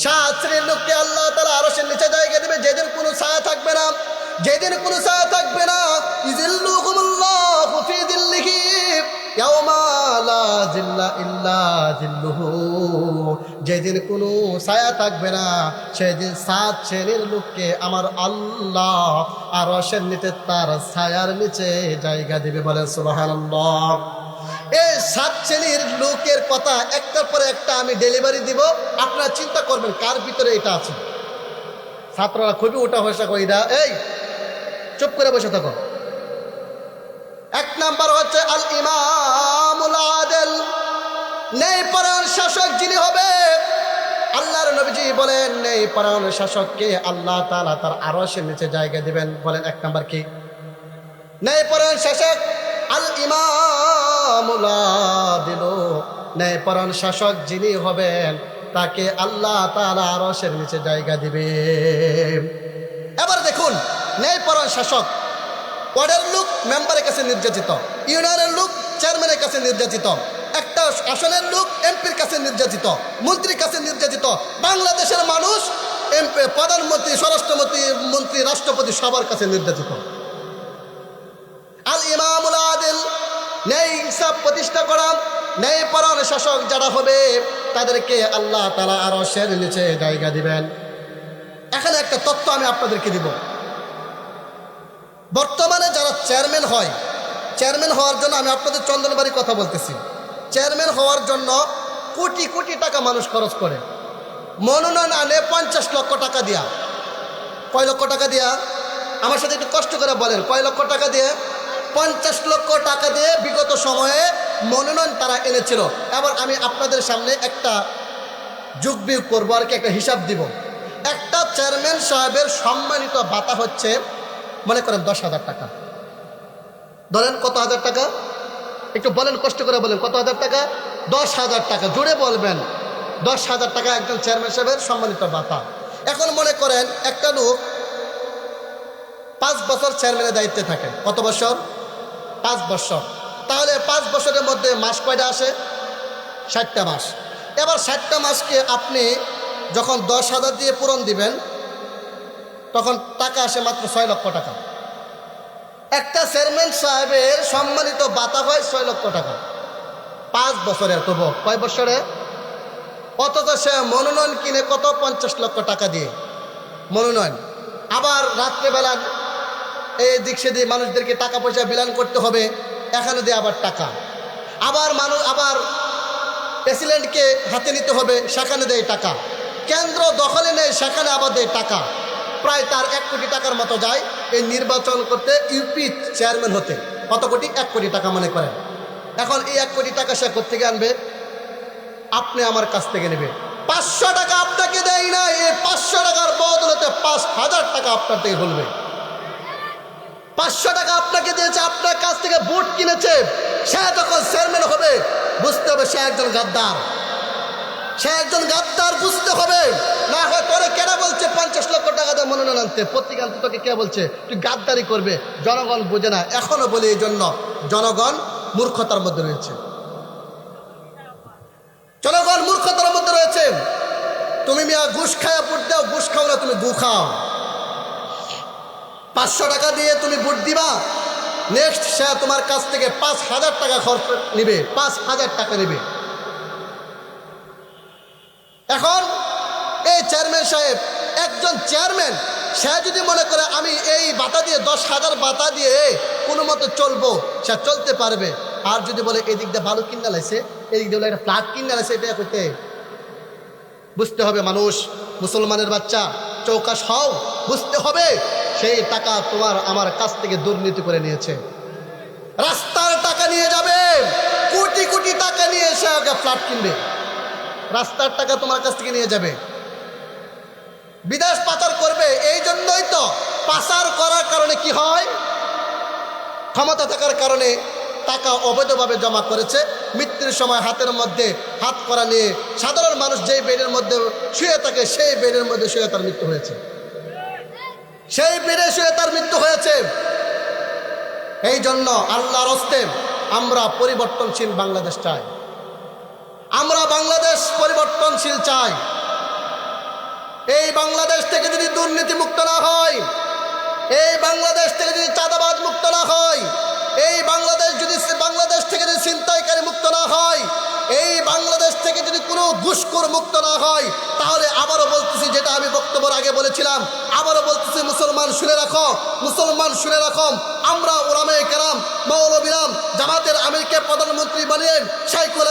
সাত শ্রেণীর লোককে আল্লাহ তাআলা আরশের নিচে জায়গা দেবে, যেদিন কোনো ছায়া থাকবে না, যেদিন কোনো ছায়া থাকবে না। ইযিল্লুহুমুল্লাহু ফি যিল্লিহি ইয়াওমা লা যিল্লা ইল্লা যিল্লুহু। যেদিন কোনো ছায়া থাকবে না, সেদিন সাত শ্রেণীর লোককে আমার আল্লাহ আরশের নিচে তার ছায়ার নিচে জায়গা দিবে। বলেন সুবহানাল্লাহ। এই সাত শ্রেণীর লোকের কথা একটার পরে একটা আমি ডেলিভারি দিব। আপনারা চিন্তা করবেন কার ভিতরে এটা আছে। ছাত্ররা খুবই ওটা হয়েছে কইরা, এই চুপ করে বসে থাকো। এক নাম্বার হচ্ছে আল ইমামুল আদিল, ন্যায়পরায়ণ শাসক যিনি হবে। আল্লাহর নবীজি বলেন ন্যায়পরায়ণ শাসককে আল্লাহ তাআলা তার আরশের নিচে জায়গা দিবেন। বলেন এক নাম্বার কি? ন্যায়পরায়ণ শাসক আল ইমামুল আদিল, ন্যায়পরায়ণ শাসক যিনি হবেন তাকে আল্লাহ তাআলা আরশের নিচে জায়গা দিবে। এবার দেখুন, ন্যায়পরায়ণ শাসক ওয়ার্ডের লোক মেম্বারের কাছে নির্যাতিত, ইউনিয়নের লোক চেয়ারম্যানের কাছে নির্যাতিত, একটা আসনের লোক এমপির কাছে নির্যাতিত, মন্ত্রীর কাছে নির্যাতিত, বাংলাদেশের মানুষ এমপি, প্রধানমন্ত্রী, স্বরাষ্ট্রমন্ত্রী, রাষ্ট্রপতি সবার কাছে নির্যাতিত। আল ইমামুল আদিল, ন্যায় ইনসাফ প্রতিষ্ঠা করা, ন্যায়পরায়ণ শাসক যারা হবে তাদেরকে আল্লাহ তাআলা আরশের নিচে জায়গা দিবেন। এখানে একটা তথ্য আমি আপনাদেরকে দিব। বর্তমানে যারা চেয়ারম্যান হয়, চেয়ারম্যান হওয়ার জন্য আমি আপনাদের চন্দনবাড়ির কথা বলতেছি, চেয়ারম্যান হওয়ার জন্য কোটি কোটি টাকা মানুষ খরচ করে। মনোনয়ন আনে 50 লক্ষ টাকা দিয়া। কয় লক্ষ টাকা দিয়া? আমার সাথে একটু কষ্ট করে বলেন, কয় লক্ষ টাকা দিয়ে? 50 লক্ষ টাকা দিয়ে বিগত সময়ে মনোনয়ন তারা এনেছিল। এবার আমি আপনাদের সামনে একটা যোগ বিয়োগ করবো, আর কি একটা হিসাব দিব। একটা চেয়ারম্যান সাহেবের সম্মানিত ভাতা হচ্ছে, মনে করেন 10,000 টাকা। ধরেন কত হাজার টাকা? একটু বলেন, কষ্ট করে বলেন, কত হাজার টাকা? 10,000 টাকা। জুড়ে বলবেন, 10,000 টাকা একজন চেয়ারম্যান সাহেবের সম্মানিত ভাতা। এখন মনে করেন একটা লোক 5 বছর চেয়ারম্যানের দায়িত্বে থাকে। কত বছর? 5 বছর। তাহলে 5 বছরের মধ্যে মাস কয়টা আসে? 60টা মাস। এবার 60টা মাসকে আপনি যখন 10,000 দিয়ে পূরণ দিবেন, তখন টাকা আসে মাত্র 6 লক্ষ টাকা। একটা চেয়ারম্যান সাহেবের সম্মানিত ভাতা হয় 6 লক্ষ টাকা 5 বছরের। তবু কয় বছরে? অথচ সে মনোনয়ন কিনে কত? 50 লক্ষ টাকা দিয়ে মনোনয়ন। আবার রাত্রেবেলা এই দিক সেদিক মানুষদেরকে টাকা পয়সা বিলান করতে হবে, এখানে দিয়ে আবার টাকা। আবার আবার প্রেসিডেন্টকে হাতে নিতে হবে, সেখানে দেয় টাকা। কেন্দ্র দখলে নেয়, সেখানে আবার দেয় টাকা। প্রায় তার 1 কোটি টাকার মতো যায় এই নির্বাচন করতে, ইউপি চেয়ারম্যান হতে। কত কোটি? 1 কোটি টাকা মনে করেন। এখন এই 1 কোটি টাকা সে কোত্থেকে আনবে? আপনি আমার কাছ থেকে নেবে। 500 টাকা আপনাকে দেয় না, এই 500 টাকার বদলতে 5,000 টাকা আপনার থেকে বলবে। 500 টাকা আপনাকে দিয়েছে, আপনার কাছ থেকে ভোট কিনেছে। সে যখন চেয়ারম্যান হবে বুঝতে হবে সে একজন গাদ্দার, সে একজন গাদ্দার বুঝতে হবে। না হয় তোরে কেনা বলছে 50 লক্ষ টাকা দিয়ে মনোনয়ন আনতে, পত্রিকা আনতে, তোকে কে বলছে তুই গাদ্দারি করবে? জনগণ বোঝে না, এখনো বলি। এই জন্য জনগণ মূর্খতার মধ্যে রয়েছে, জনগণ মূর্খতার মধ্যে রয়েছে। তুমি মিয়া ঘুষ খায়া ভোট দাও, ঘুষ খাও না, তুমি গু খাও। 500 টাকা দিয়ে তুমি ভোট দিবা, নেক্সট সে তোমার কাছ থেকে 5,000 টাকা খরচ নিবে, 5,000 টাকা নেবে। এখন এই চেয়ারম্যান সাহেব, একজন চেয়ারম্যান, সে যদি মনে করে আমি এই ভাতা দিয়ে 10,000 ভাতা দিয়ে কোনো মতো চলবো, সে চলতে পারবে। আর যদি বলে এদিক দিয়ে ভালো কিনা লাইছে, এদিক দিয়ে বলে একটা ফ্ল্যাট কিনা লাইছে, এটা করতে বুঝতে হবে। মানুষ, মুসলমানের বাচ্চা, চৌকাশ হও, বুঝতে হবে সেই টাকা তোমার আমার কাছ থেকে দুর্নীতি করে নিয়েছে। রাস্তার টাকা নিয়ে যাবে, কোটি কোটি টাকা নিয়ে এসে আগে ফ্ল্যাট কিনবে। রাস্তার টাকা তোমার কাছ থেকে নিয়ে যাবে, বিদেশ পাচার করবে। এই জন্যই তো পাচার করার কারণে কি হয়? ক্ষমতা থাকার কারণে টাকা অবৈধভাবে জমা করেছে। মৃত্যুর সময় হাতের মধ্যে হাত করা নিয়ে সাধারণ মানুষ যেই বেডের মধ্যে শুয়ে থাকে, সেই বেডের মধ্যে শুয়ে তার মৃত্যু হয়েছে, সেই বেডে শুয়ে তার মৃত্যু হয়েছে। এই জন্য আল্লাহর হস্তে আমরা পরিবর্তনশীল বাংলাদেশ চাই, আমরা বাংলাদেশ পরিবর্তনশীল চাই। এই বাংলাদেশ থেকে যদি দুর্নীতি মুক্ত না হয়, এই বাংলাদেশ থেকে যদি চাঁদাবাজ মুক্ত না হয়, এই বাংলাদেশ থেকে যদি ছিনতাইকারী মুক্ত না হয়, এই বাংলাদেশ থেকে যদি কোনো ঘুষখোর মুক্ত না হয়, তাহলে আবারও বলতেছি, যেটা আমি বক্তব্যের আগে বলেছিলাম, আবারও বলতেছি, মুসলমান শুনে রাখো, মুসলমান শুনে রাখো, আমরা উলামায়ে কেরাম, মৌলবীরাম জামাতের আমিরকে প্রধানমন্ত্রী বানিয়ে, শাইখুল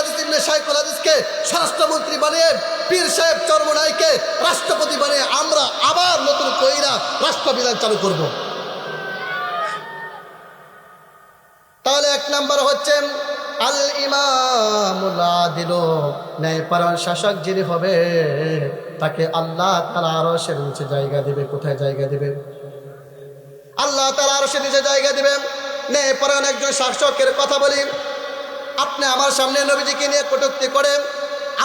হাদিসকে স্বরাষ্ট্রমন্ত্রী বানিয়ে, পীর সাহেব চরমনাইকে রাষ্ট্রপতি বানিয়ে আমরা আবার নতুন কইরা রাষ্ট্রবিধান চালু করব। তাহলে এক নাম্বার হচ্ছে আল ইমামুল আদিল, ন্যায়পরায়ণ শাসক যিনি হবে তাকে আল্লাহ তাআলা আরশের নিচে জায়গা দিবে। কোথায় জায়গা দিবে? আল্লাহ তাআলা আরশের নিচে জায়গা দিবেন। ন্যায়পরায়ণ একজন শাসকের কথা বলি। আপনি আমার সামনে নবীজিকে নিয়ে কটূক্তি করেন।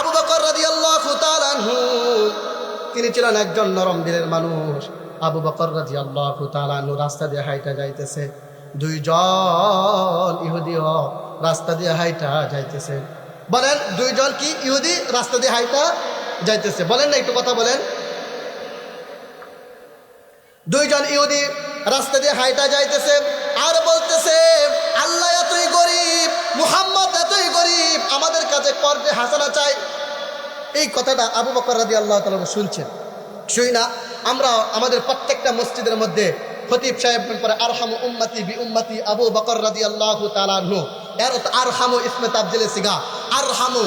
আবু বকর রাদিয়াল্লাহু তাআলা আনহু তিনি ছিলেন একজন নরম দিলের মানুষ। আবু বকর রাদিয়াল্লাহু তাআলা আনহু রাস্তা দিয়ে হাইটা যাইতেছে, দুইজন ইহুদিও রাস্তা দিয়ে হাইটা যাইতেছে। বলেন, দুইজন কি ইহুদি রাস্তা দিয়ে হাইটা যাইতেছে? বলেন না, একটু কথা বলেন। দুইজন ইহুদি রাস্তা দিয়ে হাইটা যাইতেছে আর বলতেছে, আল্লাহ এতই গরিব, মুহাম্মদ এতই গরিব, আমাদের কাছে কর্জে হাসানা চাই। এই কথাটা আবু বকর রাদিয়াল্লাহু তাআলা শুনছেন। শুই না আমরা আমাদের প্রত্যেকটা মসজিদের মধ্যে খতিব সাহেব পরে আরহামু উম্মতি বি উম্মতি আবু বকর রাদিয়াল্লাহু তাআলা আনহু, এর অর্থ আরহামু ইসমে তাবজিলে সিগা, আরহামু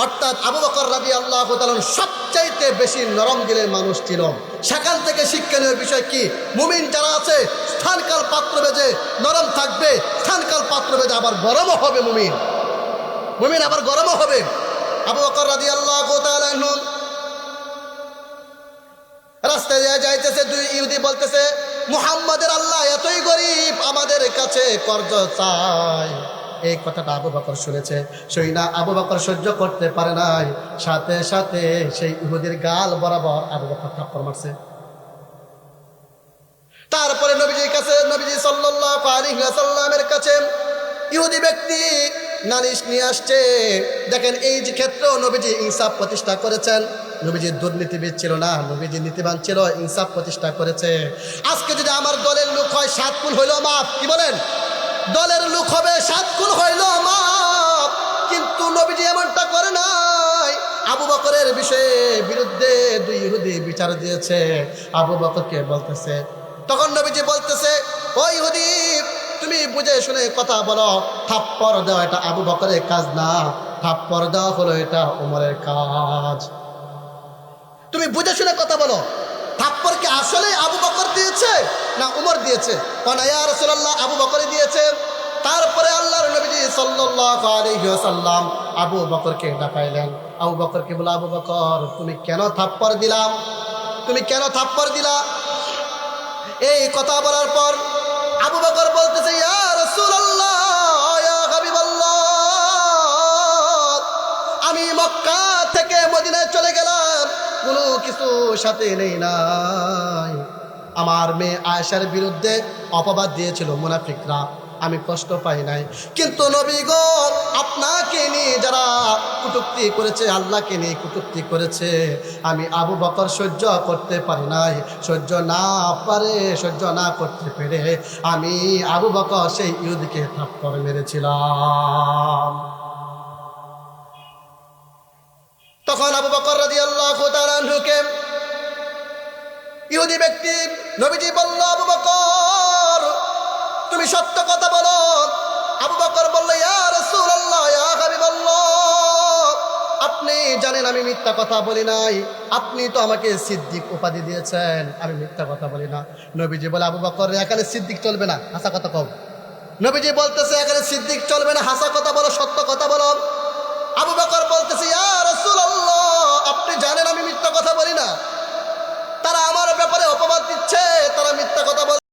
অর্থাৎ আবু বকর রাদিয়াল্লাহু তাআলা সবচাইতে বেশি নরম দিলের মানুষ ছিল। সেখান থেকে শিক্ষণীয় বিষয় কি? মুমিন যারা আছে স্থানকাল পাত্র বেজে নরম থাকবে, স্থানকাল পাত্র বেজে আবার গরমও হবে। মুমিন আবার গরমও হবে। আবু বকর রাদিয়াল্লাহু তাআলা আনহু রাস্তায় যাইতেছে, দুই ইহুদি বলতেছে, মুহাম্মাদের আল্লাহ এতই গরিব, আমাদের কাছে কর্জ চাই। এই কথাটা আবু বকর শুনেছে। শুই না আবু বকর সহ্য করতে পারে নাই, সাথে সাথে সেই ইহুদির গাল বরাবর আবু বকর থাপ্পড় মারছে। তারপরে নবীজির কাছে, নবীজি সাল্লাল্লাহু আলাইহি ওয়াসাল্লামের কাছে ইহুদি ব্যক্তি নালিশ নিয়ে আসছে। দেখেন, এই যে ক্ষেত্রেও নবীজি ইনসাফ প্রতিষ্ঠা করেছেন। নবীজি দুর্নীতিবিদ ছিল না, নবীজি নীতিবান ছিল, ইনসাফ প্রতিষ্ঠা করেছে। আজকে যদি আমার দলের লোক হয় 7 গুণ হইল মাফ, কি বলেন? দলের লোক হবে 7 গুণ হইল মাফ, কিন্তু নবীজি এমনটা করে নাই। আবু বকরের বিষয়ে বিরুদ্ধে দুই ইহুদি বিচার দিয়েছে, আবু বকরকে বলতেছে, তখন নবীজি বলতেছে, ও ইহুদি, তুমি বুঝে শুনে কথা বলো। থাপ্পড় দেওয়া এটা আবু বকরের কাজ না, থাপ্পড় দেওয়া হলো এটা ওমরের কাজ। তুমি বুঝে শুনে কথা বলো। থাপ্পড় কি আসলে আবু বকর দিয়েছে না উমর দিয়েছে? কারণ ইয়া রাসূলুল্লাহ আবু বকরই দিয়েছে। তারপরে আল্লাহর নবীজি সাল্লাল্লাহু আলাইহি ওয়াসাল্লাম আবু বকরকে ডাকাইলেন। আবু বকরকে বলে, আবু বকর, তুমি কেন থাপ্পড় দিলাম? তুমি কেন থাপ্পড় দিলা? এই কথা বলার পর আবু বকর বলতেছে, ইয়া রাসূলুল্লাহ, ইয়া হাবিবাল্লাহ, আমি মক্কা থেকে মদিনায় চলে গেলাম, কোনো কিছু সাথে নেই নাই। আমার মেয়ে আয়েশার বিরুদ্ধে অপবাদ দিয়েছিল মুনাফিকরা, আমি কষ্ট পাই নাই। কিন্তু নবী গো, আপনাকে নিয়ে যারা কটূক্তি করেছে, আল্লাহকে নিয়ে কটূক্তি করেছে, আমি আবু বকর সহ্য করতে পারি নাই। সহ্য না করতে পেরে আমি আবু বকর সেই ইহুদিকে থাপ্পড় মেরেছিলাম। তখন আবু বকর রাদিয়াল্লাহু তাআলা আনহুকে ইহুদি ব্যক্তি নবীজি বলল, আবু বকর, তুমি সত্য কথা বলো। আবু বকর বলল, ইয়া রাসূলুল্লাহ, ইয়া হাবিবাল্লাহ, আপনি জানেন আমি মিথ্যা কথা বলি নাই, আপনি তো আমাকে সিদ্দিক উপাধি দিয়েছেন, আমি মিথ্যা কথা বলি না। নবীজি বলে, আবু বকর, এখানে সিদ্দিক চলবে না, হাসা কথা কও। নবীজি বলতেছে, এখানে সিদ্দিক চলবে না, হাসা কথা বলো, সত্য কথা বলো।